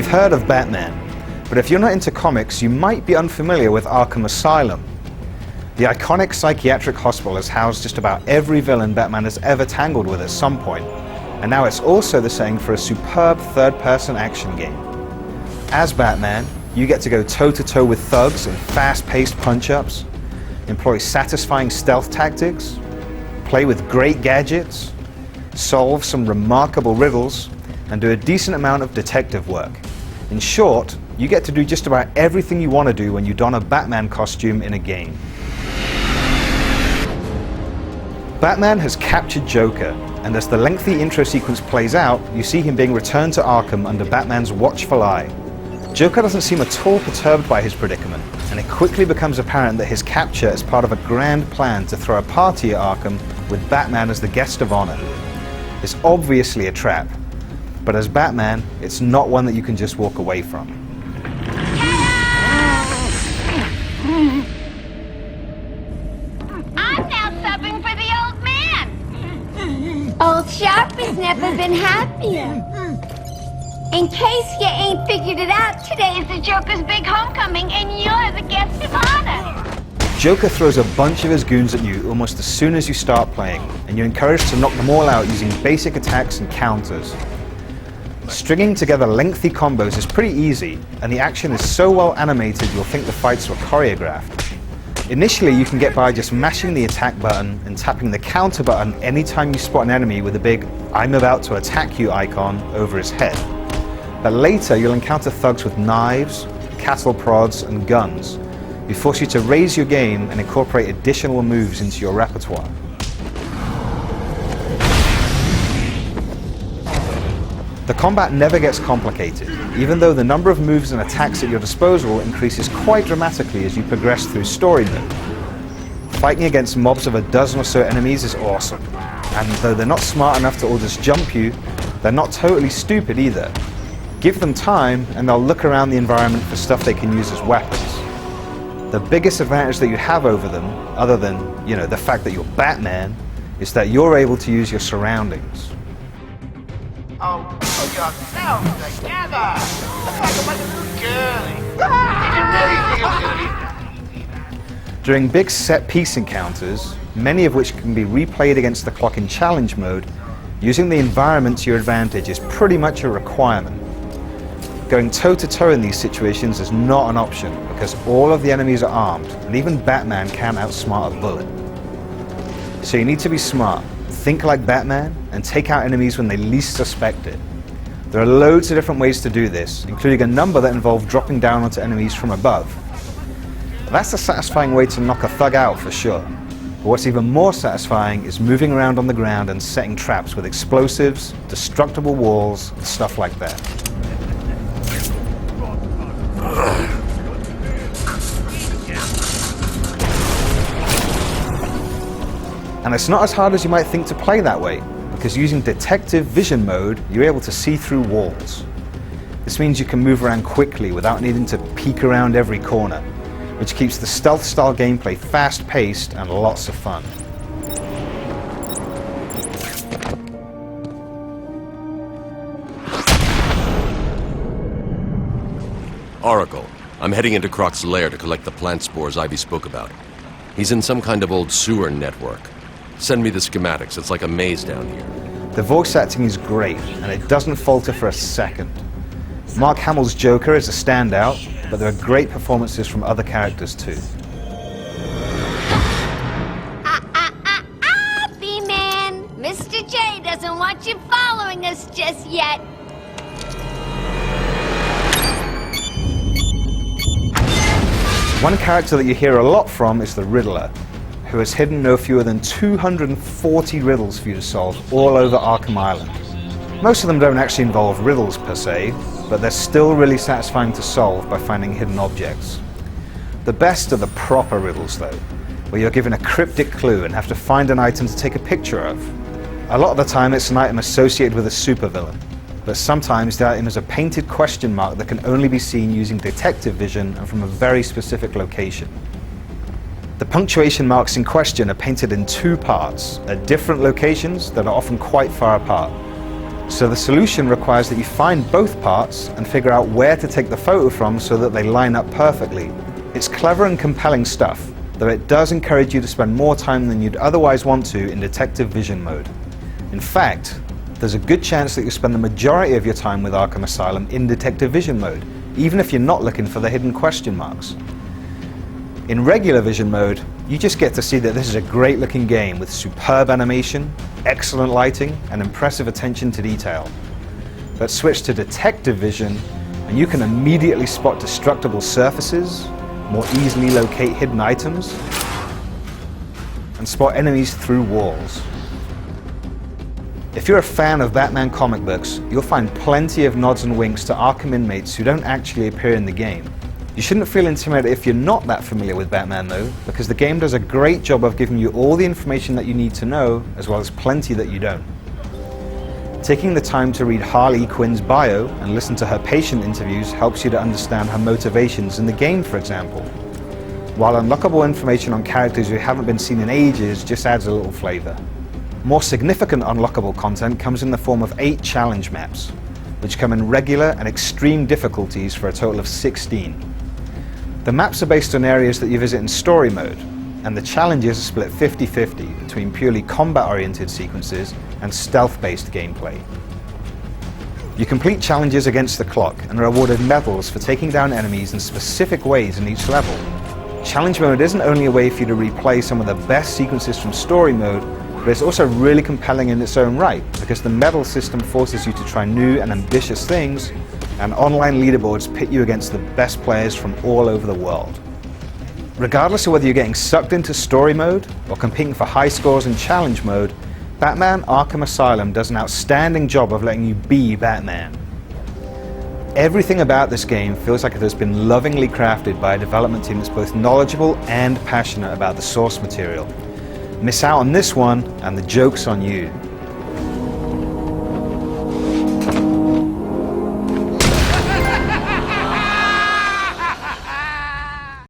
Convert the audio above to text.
You've heard of Batman, but if you're not into comics, you might be unfamiliar with Arkham Asylum. The iconic psychiatric hospital has housed just about every villain Batman has ever tangled with at some point, and now it's also the setting for a superb third-person action game. As Batman, you get to go toe-to-toe with thugs in fast-paced punch-ups, employ satisfying stealth tactics, play with great gadgets, solve some remarkable riddles, and do a decent amount of detective work. In short, you get to do just about everything you want to do when you don a Batman costume in a game. Batman has captured Joker, and as the lengthy intro sequence plays out, you see him being returned to Arkham under Batman's watchful eye. Joker doesn't seem at all perturbed by his predicament, and it quickly becomes apparent that his capture is part of a grand plan to throw a party at Arkham with Batman as the guest of honor. It's obviously a trap, but as Batman, it's not one that you can just walk away from. I'm now subbing for the old man. Old Sharpie's never been happier. In case you ain't figured it out, today is the Joker's big homecoming, and you're the guest of honor. Joker throws a bunch of his goons at you almost as soon as you start playing, and you're encouraged to knock them all out using basic attacks and counters. Stringing together lengthy combos is pretty easy, and the action is so well animated you'll think the fights were choreographed. Initially, you can get by just mashing the attack button and tapping the counter button anytime you spot an enemy with a big "I'm about to attack you" icon over his head. But later, you'll encounter thugs with knives, cattle prods, and guns, who force you to raise your game and incorporate additional moves into your repertoire. The combat never gets complicated, even though the number of moves and attacks at your disposal increases quite dramatically as you progress through story mode. Fighting against mobs of a dozen or so enemies is awesome, and though they're not smart enough to all just jump you, they're not totally stupid either. Give them time and they'll look around the environment for stuff they can use as weapons. The biggest advantage that you have over them, other than, the fact that you're Batman, is that you're able to use your surroundings. Oh, yourself together! Look like a little girly. During big set-piece encounters, many of which can be replayed against the clock in challenge mode, using the environment to your advantage is pretty much a requirement. Going toe-to-toe in these situations is not an option because all of the enemies are armed, and even Batman can't outsmart a bullet. So you need to be smart, think like Batman, and take out enemies when they least suspect it. There are loads of different ways to do this, including a number that involve dropping down onto enemies from above. That's a satisfying way to knock a thug out for sure. But what's even more satisfying is moving around on the ground and setting traps with explosives, destructible walls, and stuff like that. And it's not as hard as you might think to play that way, because using detective vision mode, you're able to see through walls. This means you can move around quickly without needing to peek around every corner, which keeps the stealth-style gameplay fast-paced and lots of fun. Oracle, I'm heading into Croc's lair to collect the plant spores Ivy spoke about. He's in some kind of old sewer network. Send me the schematics, it's like a maze down here. The voice acting is great, and it doesn't falter for a second. Mark Hamill's Joker is a standout, but there are great performances from other characters too. B-Man! Mr. J doesn't want you following us just yet. One character that you hear a lot from is the Riddler, who has hidden no fewer than 240 riddles for you to solve all over Arkham Island. Most of them don't actually involve riddles per se, but they're still really satisfying to solve by finding hidden objects. The best are the proper riddles though, where you're given a cryptic clue and have to find an item to take a picture of. A lot of the time it's an item associated with a supervillain, but sometimes the item is a painted question mark that can only be seen using detective vision and from a very specific location. The punctuation marks in question are painted in two parts, at different locations that are often quite far apart. So the solution requires that you find both parts and figure out where to take the photo from so that they line up perfectly. It's clever and compelling stuff, though it does encourage you to spend more time than you'd otherwise want to in detective vision mode. In fact, there's a good chance that you'll spend the majority of your time with Arkham Asylum in detective vision mode, even if you're not looking for the hidden question marks. In regular vision mode, you just get to see that this is a great looking game with superb animation, excellent lighting, and impressive attention to detail. But switch to detective vision, and you can immediately spot destructible surfaces, more easily locate hidden items, and spot enemies through walls. If you're a fan of Batman comic books, you'll find plenty of nods and winks to Arkham inmates who don't actually appear in the game. You shouldn't feel intimidated if you're not that familiar with Batman though, because the game does a great job of giving you all the information that you need to know, as well as plenty that you don't. Taking the time to read Harley Quinn's bio and listen to her patient interviews helps you to understand her motivations in the game, for example. While unlockable information on characters who haven't been seen in ages just adds a little flavor. More significant unlockable content comes in the form of 8 challenge maps, which come in regular and extreme difficulties for a total of 16. The maps are based on areas that you visit in story mode, and the challenges are split 50-50 between purely combat-oriented sequences and stealth-based gameplay. You complete challenges against the clock and are awarded medals for taking down enemies in specific ways in each level. Challenge mode isn't only a way for you to replay some of the best sequences from story mode, but it's also really compelling in its own right, because the medal system forces you to try new and ambitious things, and online leaderboards pit you against the best players from all over the world. Regardless of whether you're getting sucked into story mode or competing for high scores in challenge mode, Batman Arkham Asylum does an outstanding job of letting you be Batman. Everything about this game feels like it has been lovingly crafted by a development team that's both knowledgeable and passionate about the source material. Miss out on this one, and the joke's on you.